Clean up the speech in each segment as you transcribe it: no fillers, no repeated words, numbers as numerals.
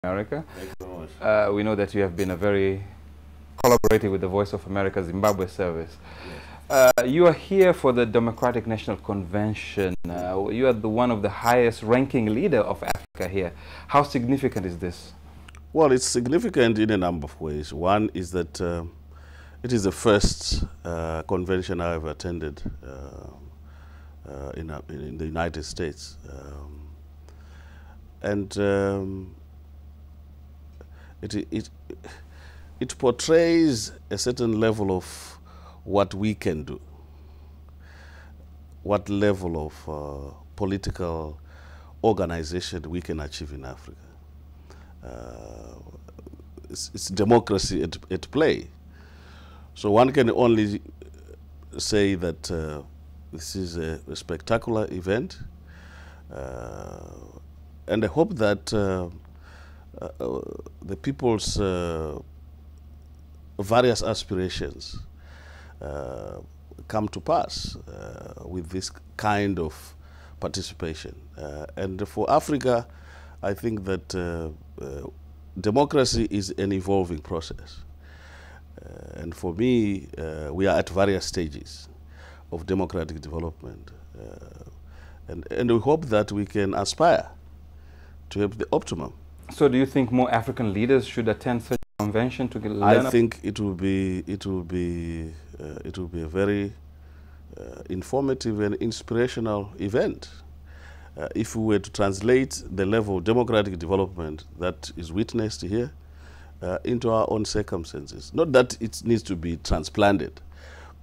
America. Thank you very much. We know that you have been a very collaborative with the Voice of America Zimbabwe service. Yes. You are here for the Democratic National Convention. You are one of the highest ranking leader of Africa here. How significant is this? Well, it's significant in a number of ways. One is that it is the first convention I have attended in the United States. It portrays a certain level of what we can do, what level of political organization we can achieve in Africa. It's democracy at play. So one can only say that this is a spectacular event, and I hope that the people's various aspirations come to pass with this kind of participation. And for Africa, I think that democracy is an evolving process. And for me, we are at various stages of democratic development. And we hope that we can aspire to have the optimum. So do you think more African leaders should attend such a convention to learn? I think it will be a very informative and inspirational event. If we were to translate the level of democratic development that is witnessed here into our own circumstances, not that it needs to be transplanted,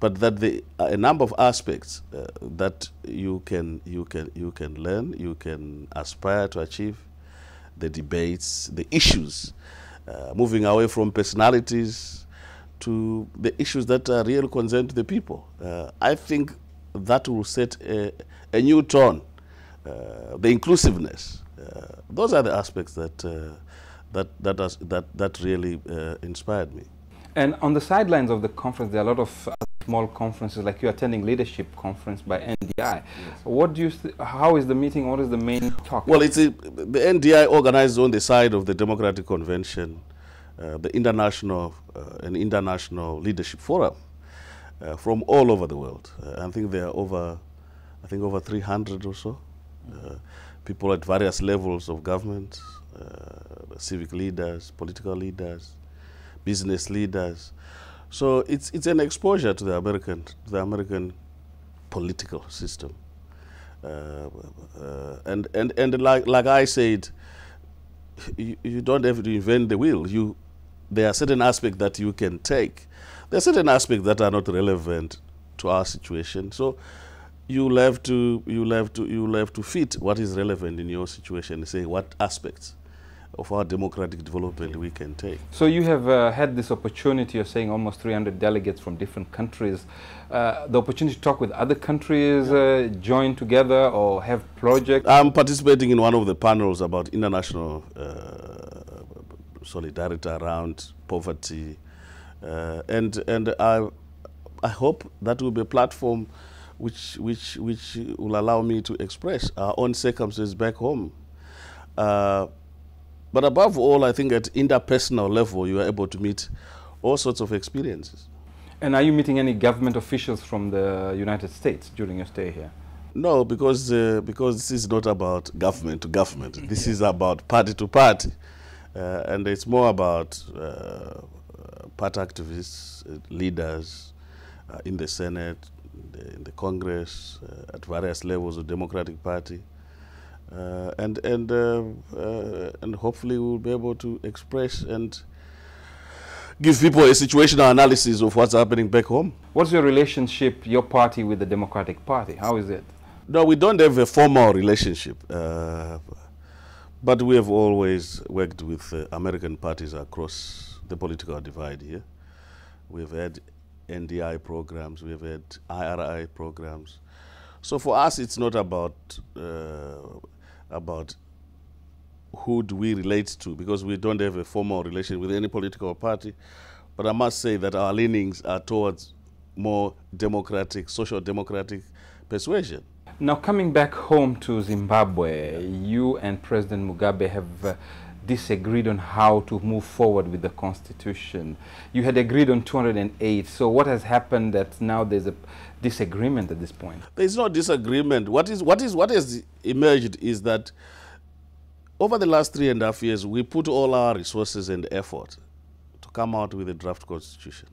but that a number of aspects that you can learn, you can aspire to achieve, the debates, the issues, moving away from personalities to the issues that are real concern to the people. I think that will set a new tone. The inclusiveness, those are the aspects that really inspired me. And on the sidelines of the conference, there are a lot of small conferences, like you're attending leadership conference by NDI. Yes. What do you? How is the meeting? What is the main talk? Well, the NDI organizes on the side of the Democratic Convention, the international leadership forum from all over the world. I think there are over 300 or so. People at various levels of government, civic leaders, political leaders, business leaders. So it's an exposure to the American political system. And like I said, you don't have to invent the wheel. There are certain aspects that you can take. There are certain aspects that are not relevant to our situation. So you'll have to fit what is relevant in your situation and say what aspects of our democratic development we can take. So you have had this opportunity of saying almost 300 delegates from different countries. The opportunity to talk with other countries, join together or have projects? I'm participating in one of the panels about international solidarity around poverty. And I hope that will be a platform which will allow me to express our own circumstances back home. But above all, I think at interpersonal level, you are able to meet all sorts of experiences. And are you meeting any government officials from the United States during your stay here? No, because this is not about government to government. This is about party to party. And it's more about party activists, leaders in the Senate, in the Congress, at various levels of Democratic Party. And hopefully we'll be able to express and give people a situational analysis of what's happening back home. What's your relationship, your party, with the Democratic Party? How is it? No, we don't have a formal relationship, but we have always worked with American parties across the political divide here. We've had NDI programs, we've had IRI programs. So for us, it's not about who do we relate to, because we don't have a formal relation with any political party. But I must say that our leanings are towards more democratic, social democratic persuasion. Now, coming back home to Zimbabwe, you and President Mugabe have disagreed on how to move forward with the constitution. You had agreed on 208. So what has happened that now there's a disagreement at this point? There's no disagreement. What has emerged is that over the last 3.5 years, we put all our resources and effort to come out with a draft constitution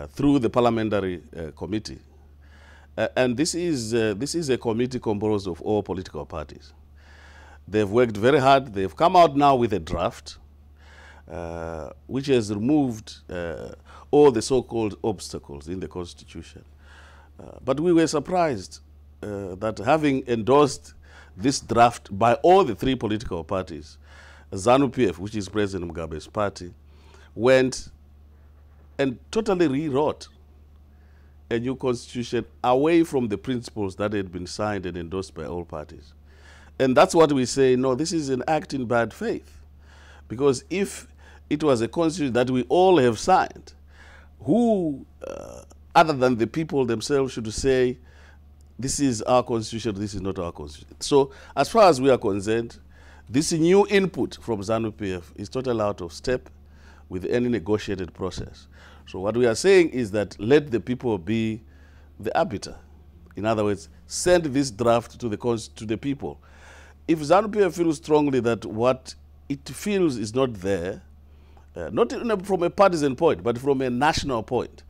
through the parliamentary committee. And this is a committee composed of all political parties. They've worked very hard. They've come out now with a draft which has removed all the so-called obstacles in the constitution. But we were surprised that having endorsed this draft by all the 3 political parties, ZANU-PF, which is President Mugabe's party, went and totally rewrote a new constitution away from the principles that had been signed and endorsed by all parties. And that's what we say, no, this is an act in bad faith. Because if it was a constitution that we all have signed, who, other than the people themselves, should say, this is our constitution, this is not our constitution. So as far as we are concerned, this new input from ZANU-PF is totally out of step with any negotiated process. So what we are saying is that let the people be the arbiter. In other words, send this draft to the people. If ZANU-PF feels strongly that what it feels is not there, not from a partisan point, but from a national point,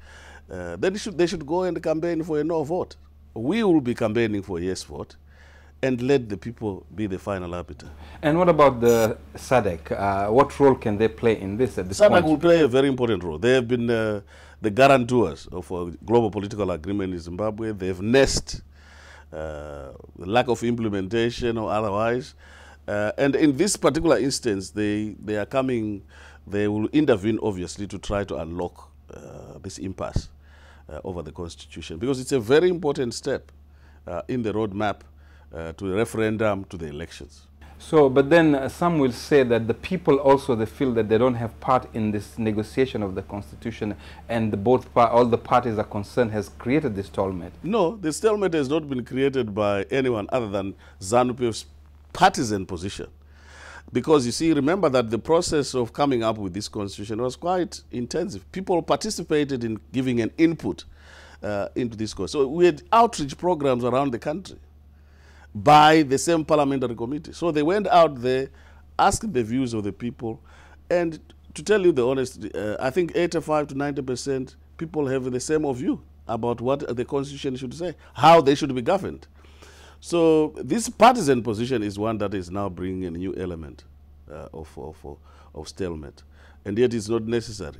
then they should go and campaign for a no vote. We will be campaigning for a yes vote, and let the people be the final arbiter. And what about the SADC? What role can they play in this at this point? SADC will play a very important role. They have been the guarantors of a global political agreement in Zimbabwe. They have nursed the lack of implementation or otherwise. And in this particular instance, they will intervene, obviously, to try to unlock this impasse over the constitution, because it's a very important step in the roadmap to a referendum, to the elections. So, but then some will say that the people also, they feel that they don't have part in this negotiation of the constitution, and all the parties are concerned has created this stalemate. No, the stalemate has not been created by anyone other than ZANU-PF's partisan position. Because you see, remember that the process of coming up with this constitution was quite intensive. People participated in giving an input into this constitution. So we had outreach programs around the country by the same parliamentary committee. So they went out there, asked the views of the people, and to tell you the honesty, I think 85 to 90% people have the same view about what the constitution should say, how they should be governed. So this partisan position is one that is now bringing a new element of stalemate, and yet it's not necessary.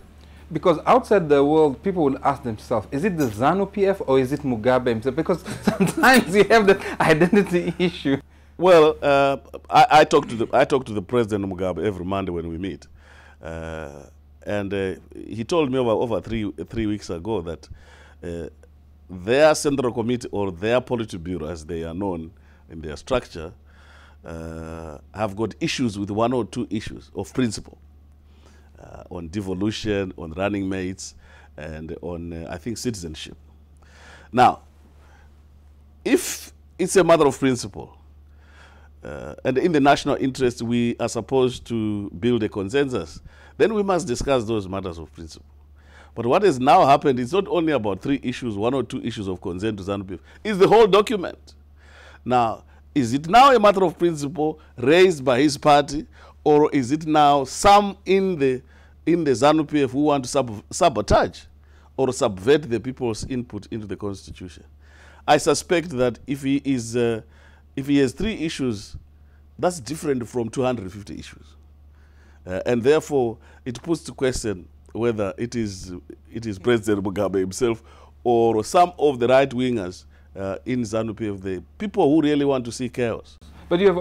Because outside the world, people will ask themselves, is it the ZANU-PF or is it Mugabe himself? Because sometimes you have the identity issue. Well, I talk to the President Mugabe every Monday when we meet, and he told me over three weeks ago that their central committee, or their Politburo as they are known in their structure, have got issues with 1 or 2 issues of principle on devolution, on running mates, and on, I think, citizenship. Now, if it's a matter of principle, and in the national interest we are supposed to build a consensus, then we must discuss those matters of principle. But what has now happened is not only about 3 issues, 1 or 2 issues of consent to ZANU-PF, it's the whole document. Now, is it now a matter of principle raised by his party, or is it now some in the ZANU-PF who want to sabotage or subvert the people's input into the constitution? I suspect that if he has 3 issues, that's different from 250 issues. And therefore, it puts to question whether it is President Mugabe himself or some of the right-wingers in ZANU-PF, the people who really want to see chaos. But you have